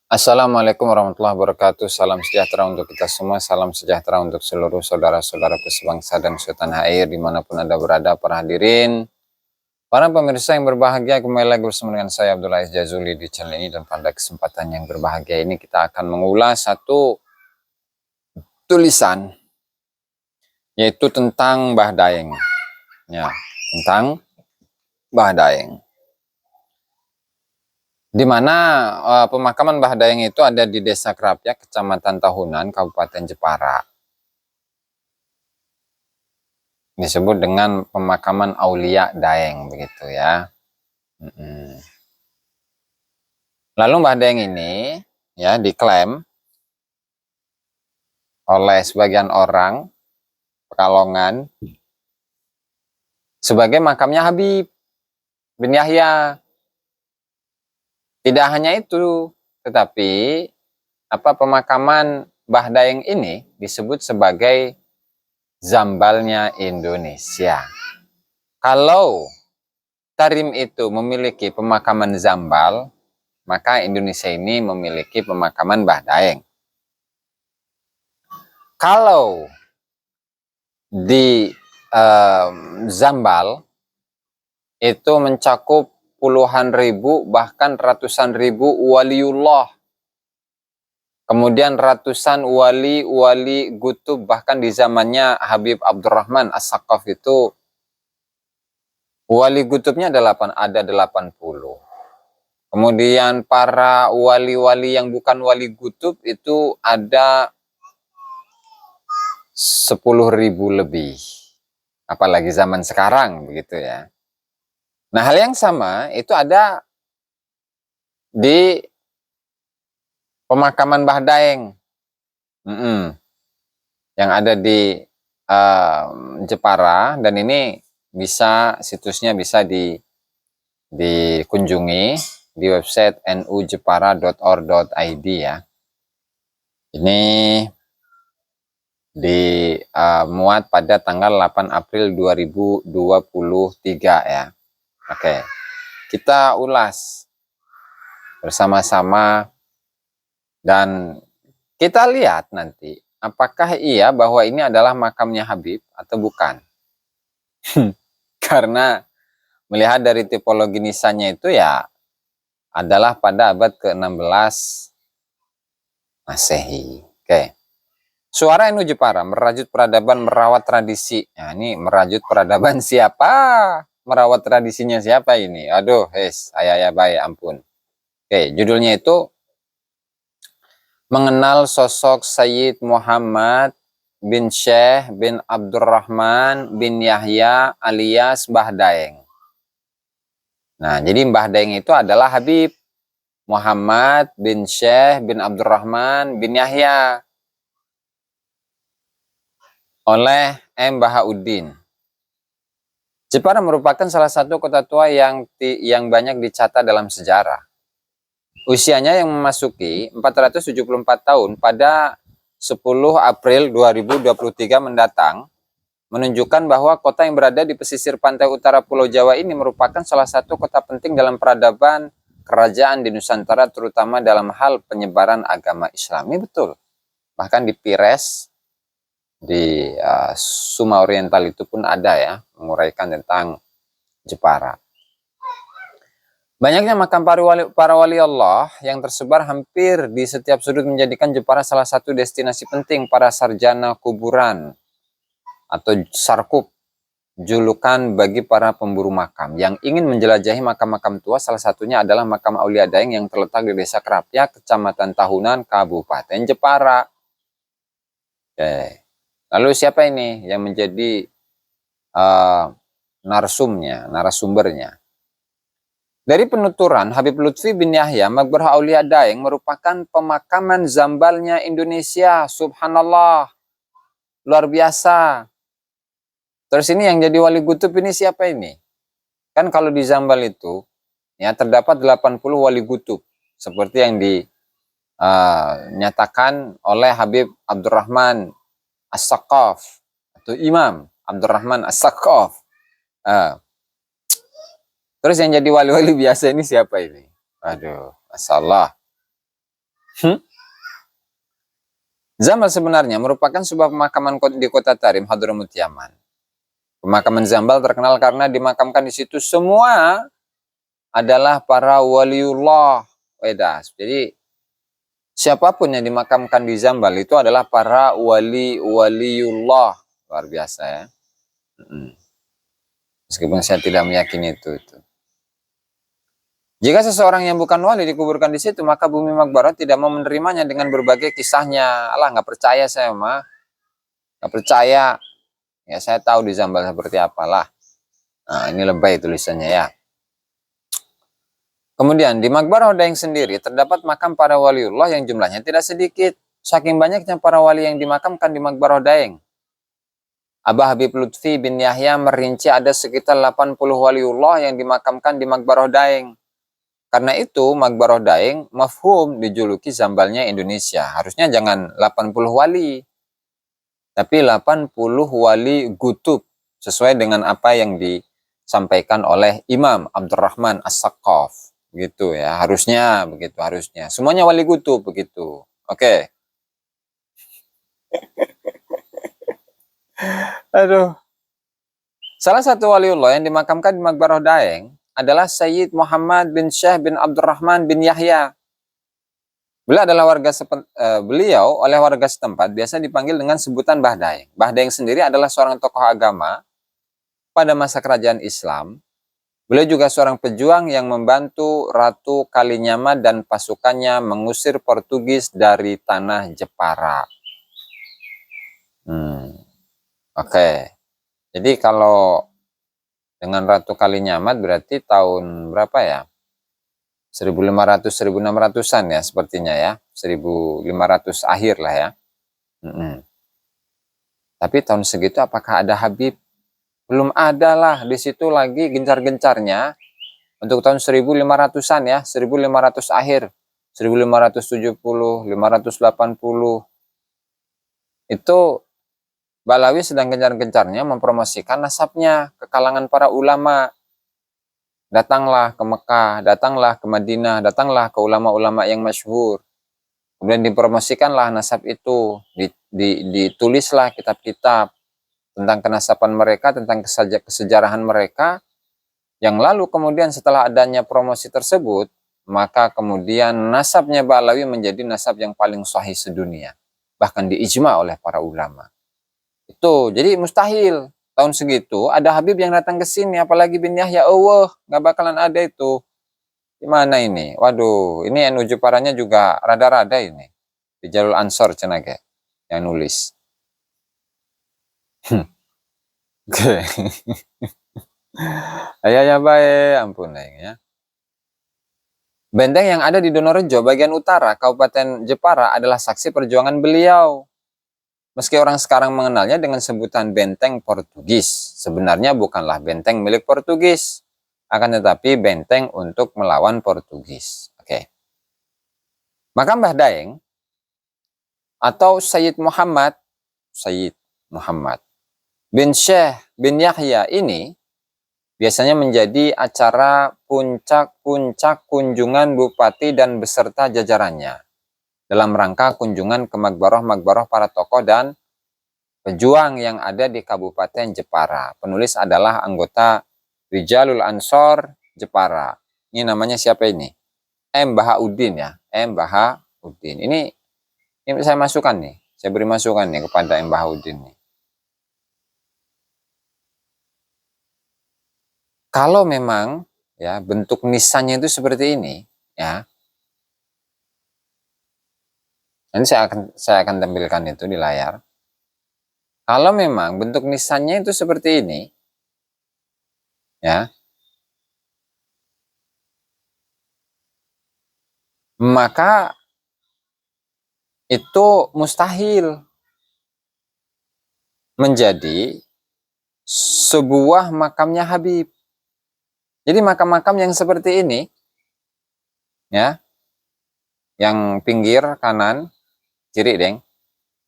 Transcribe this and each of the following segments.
Assalamualaikum warahmatullahi wabarakatuh. Salam sejahtera untuk kita semua. Salam sejahtera untuk seluruh saudara-saudaraku sebangsa dan setanah air dimanapun Anda berada, para hadirin. Para pemirsa yang berbahagia, kembali lagi bersama dengan saya Abdullah Aziz Jazuli di channel ini. Dan pada kesempatan yang berbahagia ini kita akan mengulas satu tulisan, yaitu tentang Mbah Daeng. Ya, tentang Mbah Daeng. Di mana pemakaman Mbah Daeng itu ada di Desa Krapyak, Kecamatan Tahunan, Kabupaten Jepara. Disebut dengan pemakaman Aulia Daeng, begitu ya. Lalu Mbah Daeng ini ya diklaim oleh sebagian orang Pekalongan sebagai makamnya Habib bin Yahya. Tidak hanya itu, tetapi pemakaman Mbah Daeng ini disebut sebagai Zambalnya Indonesia. Kalau Tarim itu memiliki pemakaman Zambal, maka Indonesia ini memiliki pemakaman Mbah Daeng. Kalau di Zambal itu mencakup puluhan ribu bahkan ratusan ribu waliullah. Kemudian ratusan wali-wali gutub, bahkan di zamannya Habib Abdurrahman As-Saqqaf itu wali gutubnya ada 80. Kemudian para wali-wali yang bukan wali gutub itu ada 10.000 lebih. Apalagi zaman sekarang begitu ya. Nah, hal yang sama itu ada di pemakaman Mbah Daeng. Yang ada di Jepara, dan ini situsnya bisa dikunjungi di website nujepara.or.id ya. Ini dimuat pada tanggal 8 April 2023 ya. Oke, kita ulas bersama-sama dan kita lihat nanti apakah iya bahwa ini adalah makamnya Habib atau bukan. Karena melihat dari tipologi nisannya itu ya adalah pada abad ke-16 Masehi. Oke. Suara NU Jepara, merajut peradaban, merawat tradisi. Nah, ini merajut peradaban siapa? Merawat tradisinya siapa ini? Aduh, ayah baik, ampun. Oke, judulnya itu Mengenal Sosok Sayyid Muhammad bin Syekh bin Abdurrahman bin Yahya alias Mbah Daeng. Nah, jadi Mbah Daeng itu adalah Habib Muhammad bin Syekh bin Abdurrahman bin Yahya oleh M. Bahauddin. Jepara merupakan salah satu kota tua yang banyak dicatat dalam sejarah. Usianya yang memasuki 474 tahun pada 10 April 2023 mendatang menunjukkan bahwa kota yang berada di pesisir pantai utara Pulau Jawa ini merupakan salah satu kota penting dalam peradaban kerajaan di Nusantara, terutama dalam hal penyebaran agama Islam. Ini betul. Bahkan di Pires, di Suma Oriental itu pun ada ya, menguraikan tentang Jepara. Banyaknya makam para wali Allah yang tersebar hampir di setiap sudut menjadikan Jepara salah satu destinasi penting para sarjana kuburan atau sarkup, julukan bagi para pemburu makam yang ingin menjelajahi makam-makam tua. Salah satunya adalah makam Aulia Daeng yang terletak di Desa Krapyak, Kecamatan Tahunan, Kabupaten Jepara. Oke. Lalu siapa ini yang menjadi narasumbernya? Dari penuturan Habib Lutfi bin Yahya, Maqbarah Aulia Daeng merupakan pemakaman Zambalnya Indonesia. Subhanallah, luar biasa. Terus ini yang jadi wali gutub ini siapa ini? Kan kalau di Zambal itu ya terdapat 80 wali gutub seperti yang dinyatakan oleh Habib Abdurrahman As-Saqqaf atau Imam Abdurrahman As-Saqqaf. Terus yang jadi wali-wali biasa ini siapa ini? Aduh, masalah. Zambal sebenarnya merupakan sebuah pemakaman di kota Tarim, Hadramut, Yaman. Pemakaman Zambal terkenal karena dimakamkan di situ semua adalah para waliullah. Wedas. Jadi siapapun yang dimakamkan di Zambal itu adalah para waliullah. Luar biasa ya. Meskipun saya tidak meyakini itu. Jika seseorang yang bukan wali dikuburkan di situ, maka bumi Makbarah tidak mau menerimanya dengan berbagai kisahnya. Alah, nggak percaya saya mah. Nggak percaya. Ya, saya tahu di Zambal seperti apalah. Nah, ini lebay tulisannya ya. Kemudian, di Makbarah Daeng sendiri terdapat makam para waliullah yang jumlahnya tidak sedikit. Saking banyaknya para wali yang dimakamkan di Makbarah Daeng. Abah Habib Lutfi bin Yahya merinci ada sekitar 80 waliullah yang dimakamkan di Makbarah Daeng. Karena itu, Makbarah Daeng mafhum dijuluki Zambalnya Indonesia. Harusnya jangan 80 wali, tapi 80 wali gutub, sesuai dengan apa yang disampaikan oleh Imam Abdurrahman As-Saqqaf. Begitu ya, harusnya begitu, harusnya. Semuanya wali gutub begitu. Oke. Aduh. Salah satu waliullah yang dimakamkan di Makbarah Daeng adalah Sayyid Muhammad bin Syekh bin Abdurrahman bin Yahya. Beliau oleh warga setempat biasa dipanggil dengan sebutan Mbah Daeng. Mbah Daeng sendiri adalah seorang tokoh agama pada masa kerajaan Islam. Beliau juga seorang pejuang yang membantu Ratu Kalinyama dan pasukannya mengusir Portugis dari tanah Jepara. Oke. Jadi kalau dengan Ratu Kalinyamat berarti tahun berapa ya? 1500-1600-an ya sepertinya ya. 1500 akhir lah ya. Tapi tahun segitu apakah ada Habib? Belum ada lah. Di situ lagi gencar-gencarnya untuk tahun 1500-an ya. 1500 akhir. 1570, 580. Itu Balawi sedang gencar-gencarnya mempromosikan nasabnya ke kalangan para ulama. Datanglah ke Mekah, datanglah ke Madinah, datanglah ke ulama-ulama yang masyhur. Kemudian dipromosikanlah nasab itu, ditulislah kitab-kitab tentang kenasaban mereka, tentang kesejarahan mereka. Yang lalu kemudian setelah adanya promosi tersebut, maka kemudian nasabnya Balawi menjadi nasab yang paling sahih sedunia. Bahkan diijma oleh para ulama. Itu, jadi mustahil tahun segitu ada Habib yang datang ke sini, apalagi bin Yahya. Nggak bakalan ada itu. Gimana ini? Waduh, ini NU Jeparanya juga rada-rada ini. Di Jalul Ansor cenage yang nulis. Oke. Ya baik, ampun ya. Benteng yang ada di Donorejo bagian utara Kabupaten Jepara adalah saksi perjuangan beliau. Meski orang sekarang mengenalnya dengan sebutan benteng Portugis, sebenarnya bukanlah benteng milik Portugis, akan tetapi benteng untuk melawan Portugis. Oke. Maka Mbah Daeng atau Sayyid Muhammad bin Syekh bin Yahya ini biasanya menjadi acara puncak-puncak kunjungan bupati dan beserta jajarannya dalam rangka kunjungan ke Makbarah para tokoh dan pejuang yang ada di Kabupaten Jepara. Penulis adalah anggota Rijalul Ansor Jepara. Ini namanya siapa ini? M. Bahauddin ya. M. Bahauddin. Ini saya masukkan nih. Saya beri masukan nih kepada M. Bahauddin nih. Kalau memang ya bentuk nisannya itu seperti ini ya. Nanti saya akan tampilkan itu di layar. Kalau memang bentuk nisannya itu seperti ini, ya, maka itu mustahil menjadi sebuah makamnya Habib. Jadi makam-makam yang seperti ini, ya, yang pinggir kanan, kiri deng,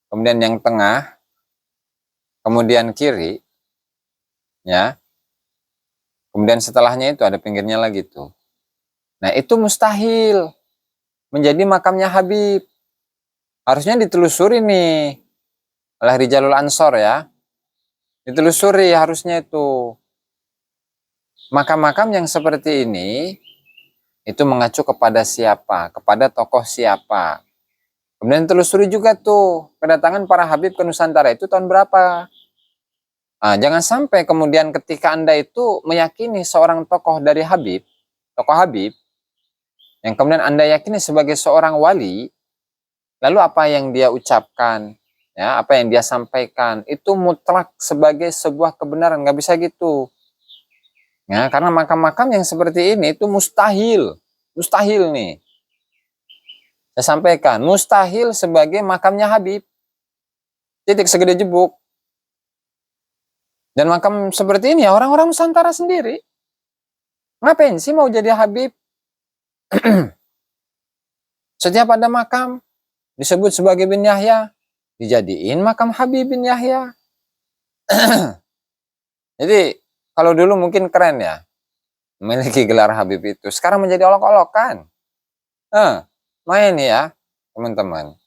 kemudian yang tengah, kemudian kiri, ya, kemudian setelahnya itu ada pinggirnya lagi tuh. Nah itu mustahil. menjadi makamnya Habib. Harusnya ditelusuri nih oleh Rijalul Ansor ya. Ditelusuri harusnya itu. Makam-makam yang seperti ini itu mengacu kepada siapa? Kepada tokoh siapa? Kemudian telusuri juga tuh kedatangan para Habib ke Nusantara itu tahun berapa? Nah, jangan sampai kemudian ketika Anda itu meyakini seorang tokoh dari Habib, tokoh Habib, yang kemudian Anda yakini sebagai seorang wali, lalu apa yang dia ucapkan, ya, apa yang dia sampaikan, itu mutlak sebagai sebuah kebenaran, nggak bisa gitu. Ya, karena makam-makam yang seperti ini itu mustahil, mustahil nih. Saya sampaikan, mustahil sebagai makamnya Habib. Titik segede jebuk. Dan makam seperti ini ya orang-orang Nusantara sendiri. Ngapain sih mau jadi Habib? Setiap ada makam disebut sebagai bin Yahya, dijadiin makam Habib bin Yahya. Jadi kalau dulu mungkin keren ya memiliki gelar Habib itu. Sekarang menjadi olok-olokan. Main ya teman-teman.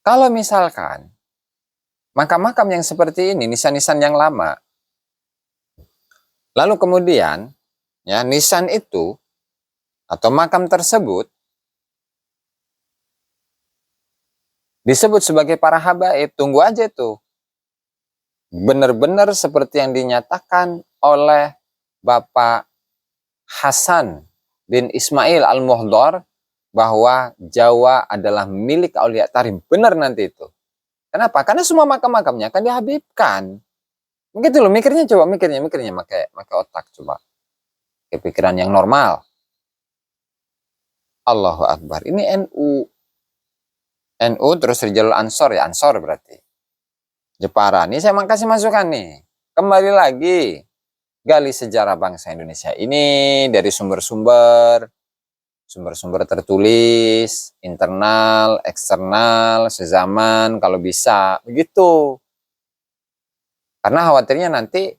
Kalau misalkan makam-makam yang seperti ini, nisan-nisan yang lama, lalu kemudian ya nisan itu atau makam tersebut disebut sebagai para habaib, tunggu aja tuh. Benar-benar seperti yang dinyatakan oleh Bapak Hasan bin Ismail Al-Muhdar bahwa Jawa adalah milik Aulia Tarim. Benar nanti itu. Kenapa? Karena semua makam-makamnya akan dihabibkan. Begitu loh, mikirnya coba, mikirnya pakai otak coba. Kepikiran yang normal. Allahu Akbar. Ini NU. NU terus Rijalul Ansor ya, Ansor berarti. Jepara. Ini saya kasih masukan nih. Kembali lagi. Gali sejarah bangsa Indonesia ini dari sumber-sumber tertulis, internal, eksternal, sezaman kalau bisa, begitu. Karena khawatirnya nanti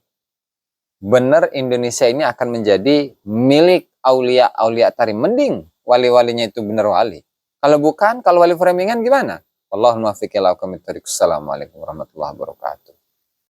benar Indonesia ini akan menjadi milik aulia tarim. Mending wali-walinya itu benar wali. Kalau bukan, kalau wali framingan gimana? Wallahul muwaffiq ila aqwamit thoriq. Assalamualaikum warahmatullahi wabarakatuh.